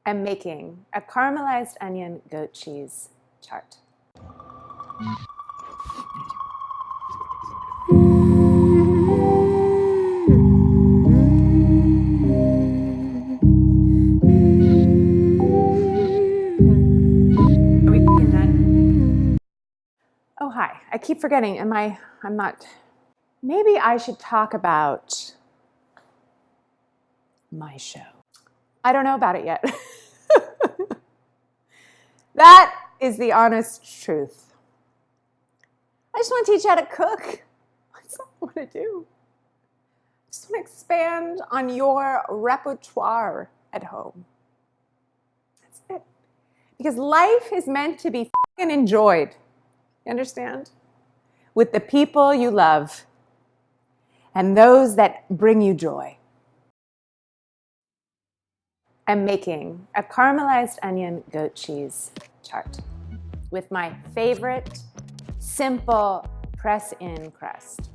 am making a caramelized onion goat cheese tart. Are we done? Oh, hi. I keep forgetting. I'm not. Maybe I should talk about my show. I don't know about it yet. That is the honest truth. I just want to teach you how to cook. That's all I want to do. I just want to expand on your repertoire at home. That's it. Because life is meant to be fucking enjoyed. You understand? With the people you love and those that bring you joy. I'm making a caramelized onion goat cheese tart with my favorite simple press-in crust.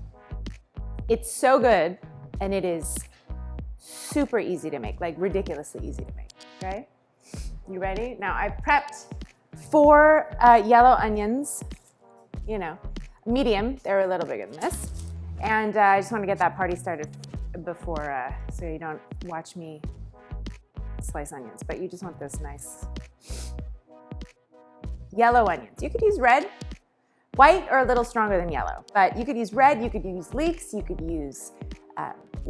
It's so good, and it is super easy to make, like ridiculously easy to make, okay? You ready? Now I prepped 4 yellow onions, you know, medium, they're a little bigger than this. And I just want to get that party started before, so you don't watch me slice onions, but you just want this nice yellow onions. You could use red, white, or a little stronger than yellow, but you could use red, you could use leeks, you could use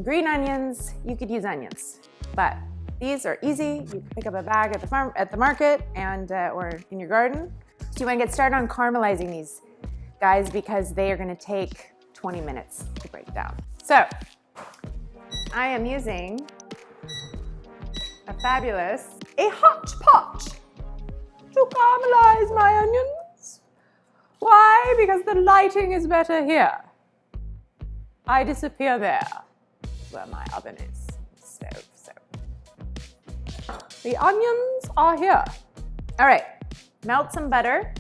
green onions, you could use onions, but these are easy. You can pick up a bag at the farm, at the market, and or in your garden. So you want to get started on caramelizing these guys because they are going to take 20 minutes to break down. So I am using a hot pot to caramelize my onions. Why? Because the lighting is better here. I disappear there, where my oven is, stove. So the onions are here. All right, melt some butter.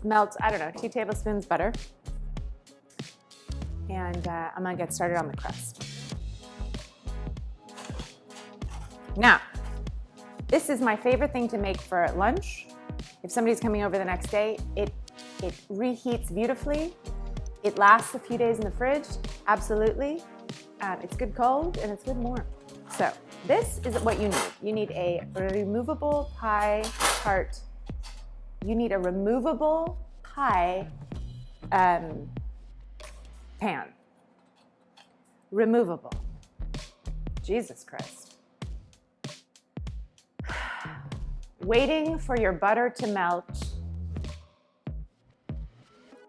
Melt, I don't know, 2 tablespoons butter. And I'm gonna get started on the crust. Now, this is my favorite thing to make for lunch. If somebody's coming over the next day, it reheats beautifully. It lasts a few days in the fridge, absolutely. It's good cold and it's good warm. So this is what you need. You need a removable pie tart. You need a removable pie pan. Removable. Jesus Christ. Waiting for your butter to melt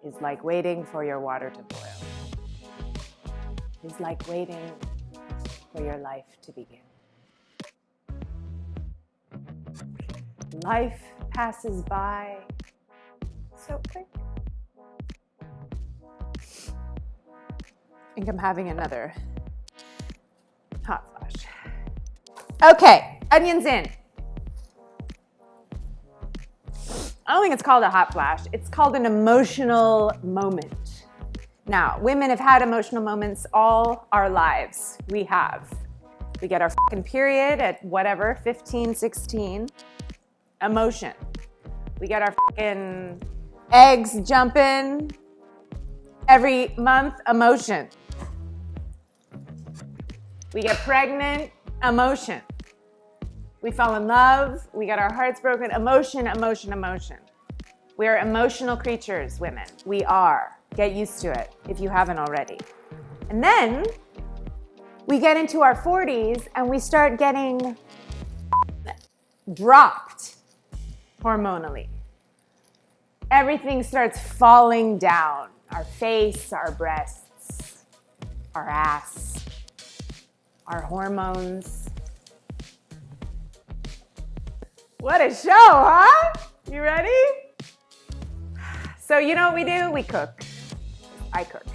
is like waiting for your water to boil. It's like waiting for your life to begin. Life passes by so quick. I think I'm having another hot flash. Okay, onions in. I don't think it's called a hot flash. It's called an emotional moment. Now, women have had emotional moments all our lives. We have. We get our fucking period at whatever, 15, 16. Emotion. We get our fucking eggs jumping every month. Emotion. We get pregnant. Emotion. We fell in love. We got our hearts broken. Emotion, emotion, emotion. We are emotional creatures, women. We are. Get used to it if you haven't already. And then we get into our 40s and we start getting dropped hormonally. Everything starts falling down. Our face, our breasts, our ass, our hormones. What a show, huh? You ready? So you know what we do? We cook. I cook.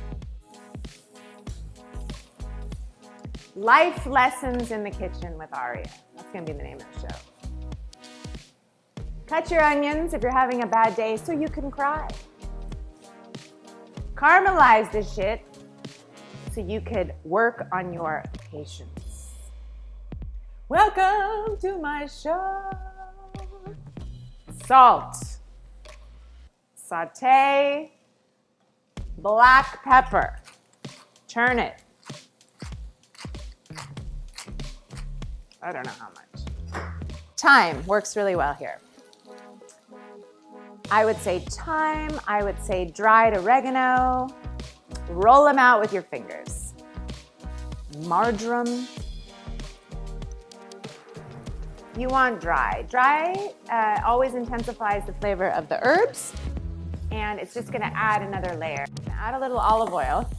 Life Lessons in the Kitchen with Aria. That's gonna be the name of the show. Cut your onions if you're having a bad day so you can cry. Caramelize this shit so you could work on your patience. Welcome to my show. salt, saute, black pepper, turn it. I don't know how much. Thyme works really well here. I would say thyme, I would say dried oregano. Roll them out with your fingers. Marjoram. You want dry. Dry always intensifies the flavor of the herbs, and it's just gonna add another layer. Add a little olive oil.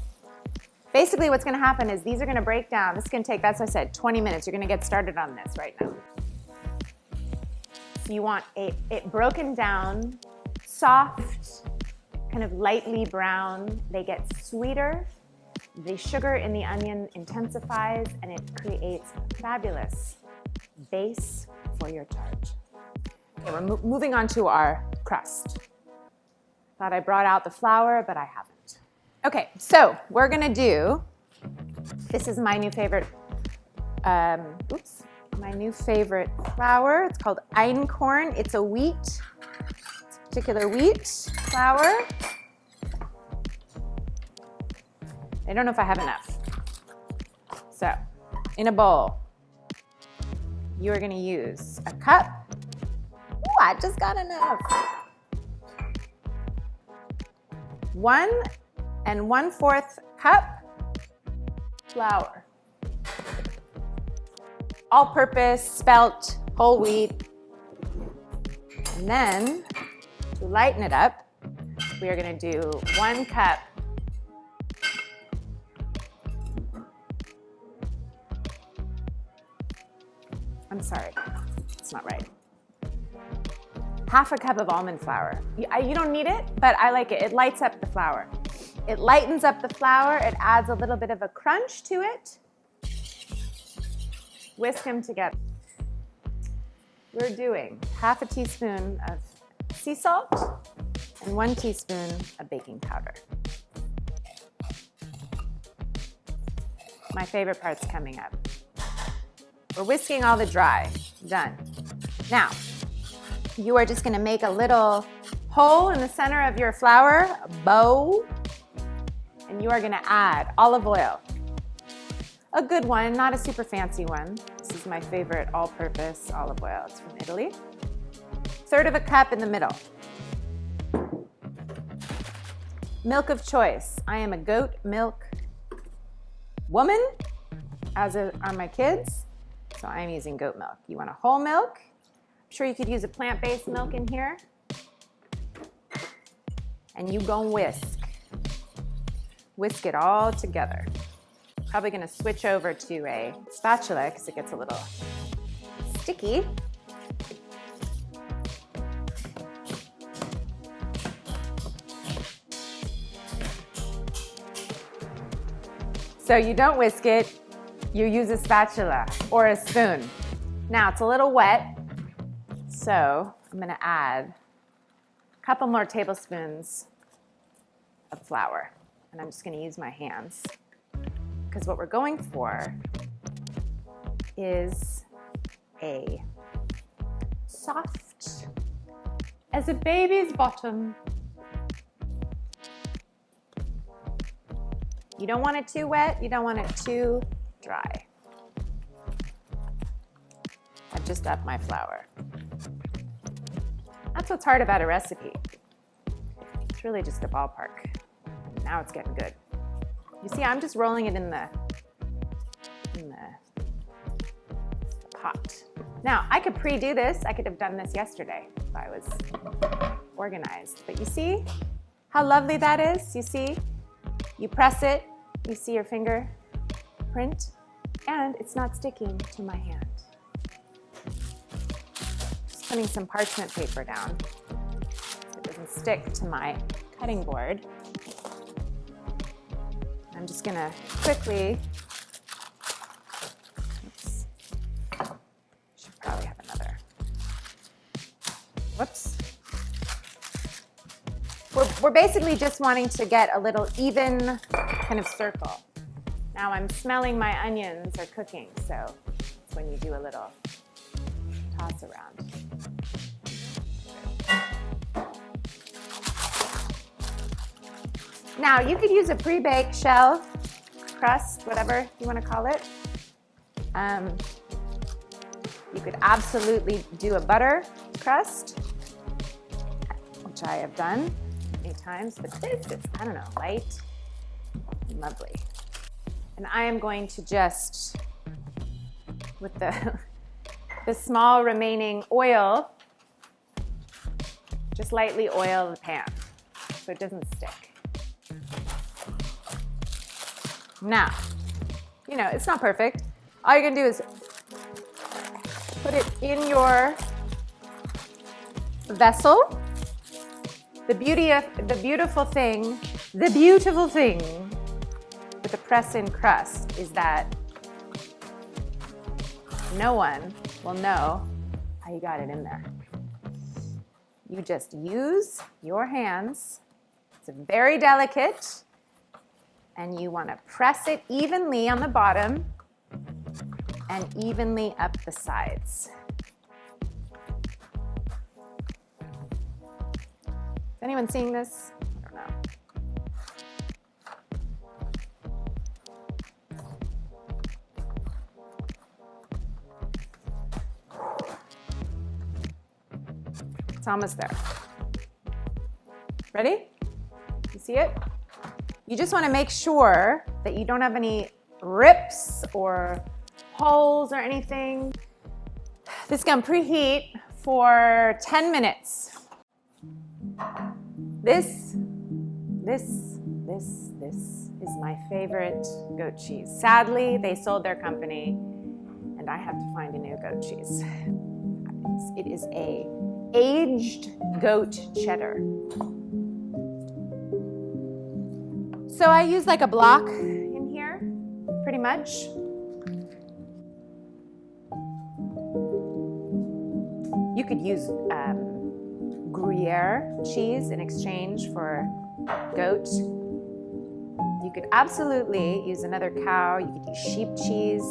Basically what's gonna happen is these are gonna break down. This is gonna take, that's what I said, 20 minutes. You're gonna get started on this right now. So you want it broken down, soft, kind of lightly brown. They get sweeter. The sugar in the onion intensifies, and it creates a fabulous base for your tart. Okay, we're moving on to our crust. Thought I brought out the flour, but I haven't. Okay, so we're gonna do, this is my new favorite, my new favorite flour. It's called einkorn. It's a wheat, it's a particular wheat flour. I don't know if I have enough. So, in a bowl, you are gonna use a cup. Ooh, I just got enough. 1 1/4 cup flour. All-purpose, spelt, whole wheat. And then, to lighten it up, we are gonna do 1 cup I'm sorry, it's not right. 1/2 cup of almond flour. You don't need it, but I like it. It lights up the flour. It lightens up the flour. It adds a little bit of a crunch to it. Whisk them together. We're doing 1/2 teaspoon of sea salt and 1 teaspoon of baking powder. My favorite part's coming up. We're whisking all the dry. Done. Now, you are just gonna make a little hole in the center of your flour, a bow, and you are gonna add olive oil. A good one, not a super fancy one. This is my favorite all-purpose olive oil. It's from Italy. 1/3 cup in the middle. Milk of choice. I am a goat milk woman, as are my kids. So I'm using goat milk. You want a whole milk? I'm sure you could use a plant-based milk in here. And you go whisk. Whisk it all together. Probably gonna switch over to a spatula because it gets a little sticky. So you don't whisk it, you use a spatula or a spoon. Now it's a little wet, so I'm gonna add a couple more tablespoons of flour. And I'm just gonna use my hands because what we're going for is a soft as a baby's bottom. You don't want it too wet, you don't want it too dry. I've just upped my flour. That's what's hard about a recipe. It's really just a ballpark. Now it's getting good. You see, I'm just rolling it in the pot. Now, I could pre-do this. I could have done this yesterday if I was organized. But you see how lovely that is? You see? You press it, you see your finger print, and it's not sticking to my hand. Just putting some parchment paper down so it doesn't stick to my cutting board. I'm just gonna quickly, oops, should probably have another, whoops. We're basically just wanting to get a little even kind of circle. Now I'm smelling my onions are cooking, so it's when you do a little toss around. Now, you could use a pre-baked shell, crust, whatever you want to call it. You could absolutely do a butter crust, which I have done many times, but this is, I don't know, light and lovely. And I am going to just, with the small remaining oil, just lightly oil the pan so it doesn't stick. Now, you know, it's not perfect. All you're gonna do is put it in your vessel. The beautiful thing with the press-in crust is that no one will know how you got it in there. You just use your hands. It's very delicate, and you want to press it evenly on the bottom and evenly up the sides. Is anyone seeing this? I don't know. It's almost there. Ready? You see it? You just want to make sure that you don't have any rips or holes or anything. This is going to preheat for 10 minutes. This is my favorite goat cheese. Sadly, they sold their company and I have to find a new goat cheese. It is a aged goat cheddar. So I use like a block in here, pretty much. You could use Gruyere cheese in exchange for goat. You could absolutely use another cow. You could use sheep cheese.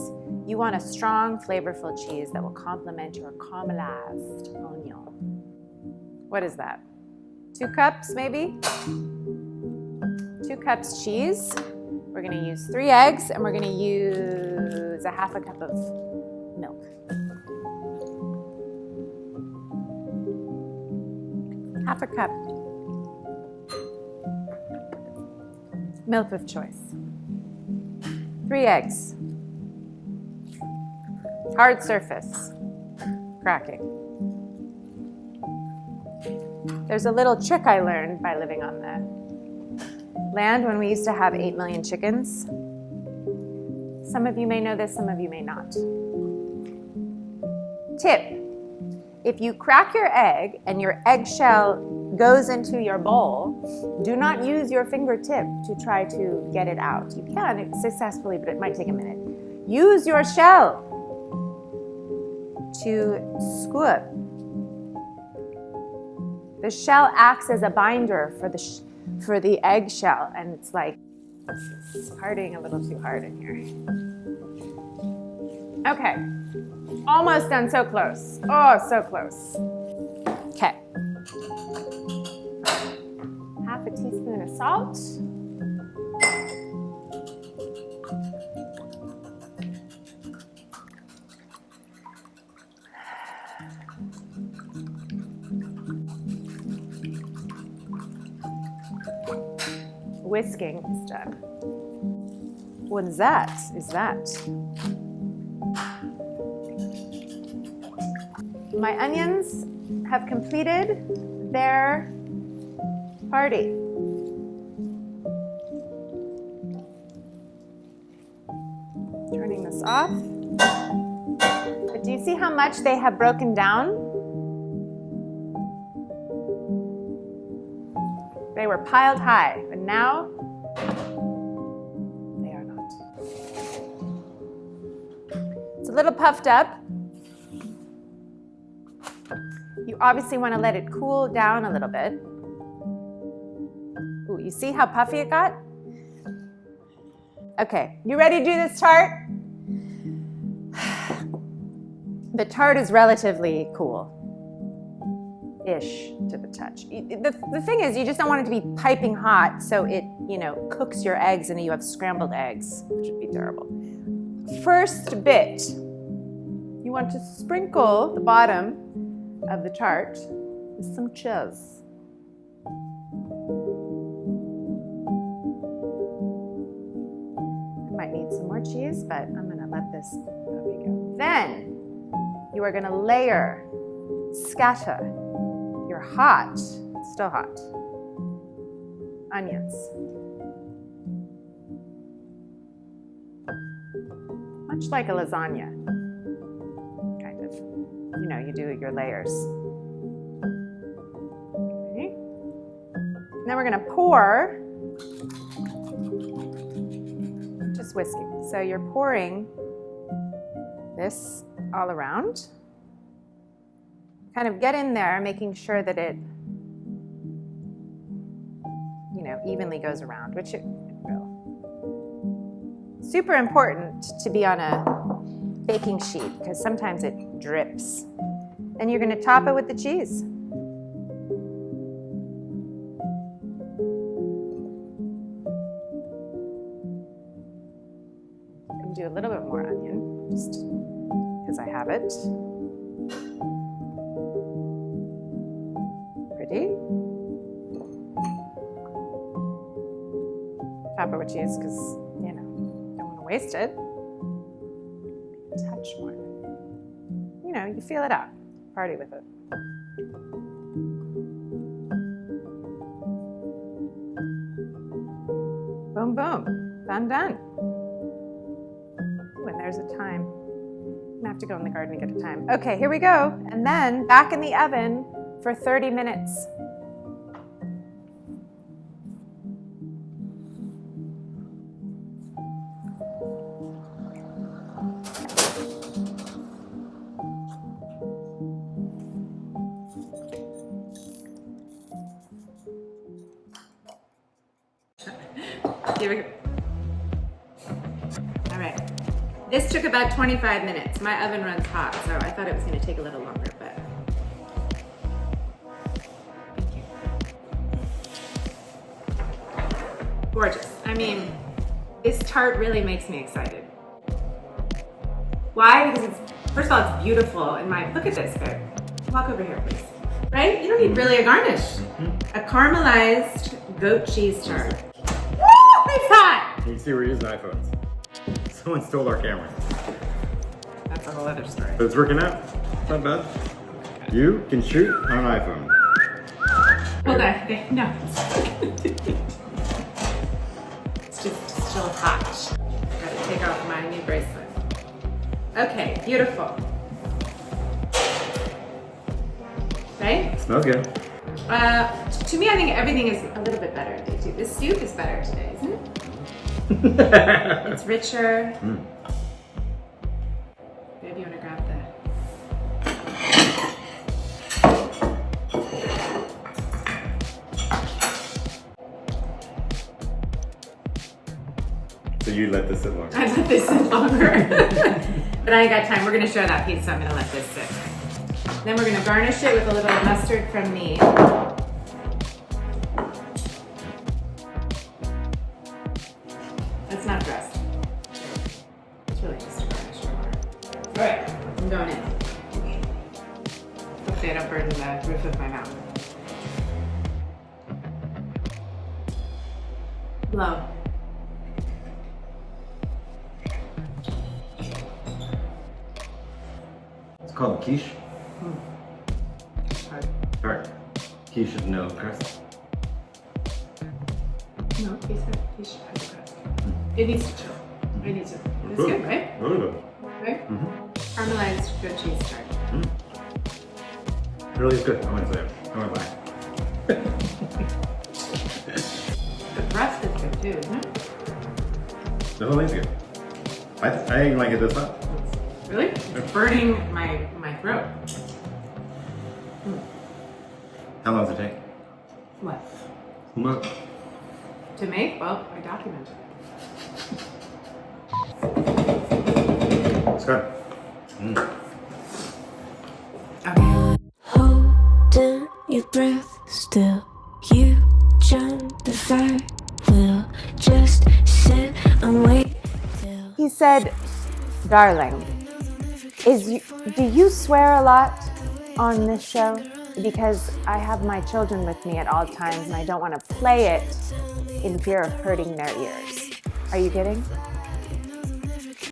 You want a strong, flavorful cheese that will complement your caramelized onion. What is that? 2 cups, maybe? 2 cups cheese. We're gonna use 3 eggs, and we're gonna use a half a cup of milk. Half a cup. Milk of choice. 3 eggs. Hard surface. Cracking. There's a little trick I learned by living on the land when we used to have 8 million chickens. Some of you may know this, some of you may not. Tip. If you crack your egg and your eggshell goes into your bowl, do not use your fingertip to try to get it out. You can successfully, but it might take a minute. Use your shell to scoop. The shell acts as a binder for the eggshell, and it's like it's partying a little too hard in here. Okay. Almost done, so close. Oh, so close. Okay. Half a teaspoon of salt. Whisking is done. What is that? My onions have completed their party. Turning this off. But do you see how much they have broken down? They were piled high, but now they are not. It's a little puffed up. You obviously want to let it cool down a little bit. Ooh, you see how puffy it got? Okay, you ready to do this tart? The tart is relatively cool. ish to the touch. The thing is, you just don't want it to be piping hot so it, cooks your eggs and you have scrambled eggs, which would be terrible. First bit, you want to sprinkle the bottom of the tart with some cheese. I might need some more cheese, but I'm gonna let this puppy go. Then you are gonna layer, scatter your hot, still hot, onions. Much like a lasagna, kind of. You do your layers. Okay. And then we're gonna pour, just whisking. So you're pouring this all around. Kind of get in there, making sure that it, evenly goes around, which it will. Super important to be on a baking sheet because sometimes it drips. And you're going to top it with the cheese. I'm going to do a little bit more onion, just because I have it. Pretty. Top it with cheese because, don't want to waste it. A touch more. You feel it out. Party with it. Boom, boom. Done. When there's a time. I'm gonna have to go in the garden and get a time. Okay, here we go. And then back in the oven for 30 minutes. Here we go. All right. This took about 25 minutes. My oven runs hot, so I thought it was going to take a little longer, but thank you. Gorgeous. I mean, this tart really makes me excited. Why? Because first of all, it's beautiful. And look at this, babe. Walk over here, please. Right? You don't need really a garnish. A caramelized goat cheese tart. It's hot! You can see we're using iPhones. Someone stole our camera. That's a whole other story. But it's working out. It's not bad. You can shoot on an iPhone. Hold on. No. It's just still hot. Gotta take off my new bracelet. Okay, beautiful. Right? Smells good. To me, I think everything is a little bit better today, too. This soup is better today, isn't it? It's richer. Maybe you want to grab So you let this sit longer. I let this sit longer. But I ain't got time. We're going to show that piece, so I'm going to let this sit. Then we're going to garnish it with a little mustard from me. That's not dressed. It's really just a garnish. All right, I'm going in. Hopefully I don't burn the roof of my mouth. Blow. It's called quiche. Tart. Quiche is no crust. No, quiche has a crust. It needs to chill. It needs to. It's good, right? Really good. Right? Caramelized goat cheese tart. It really is good. I want to say it. I want to buy it. The crust is good too, isn't it? The whole thing's good. I didn't like it this hot. Really? It's burning my throat. How long does it take? What? What? To make? Well, I documented it. It's good. Okay. Holding your breath still. You jump the fire. We'll just sit and wait till. He said, darling, do you swear a lot on this show? Because I have my children with me at all times and I don't want to play it in fear of hurting their ears. Are you kidding?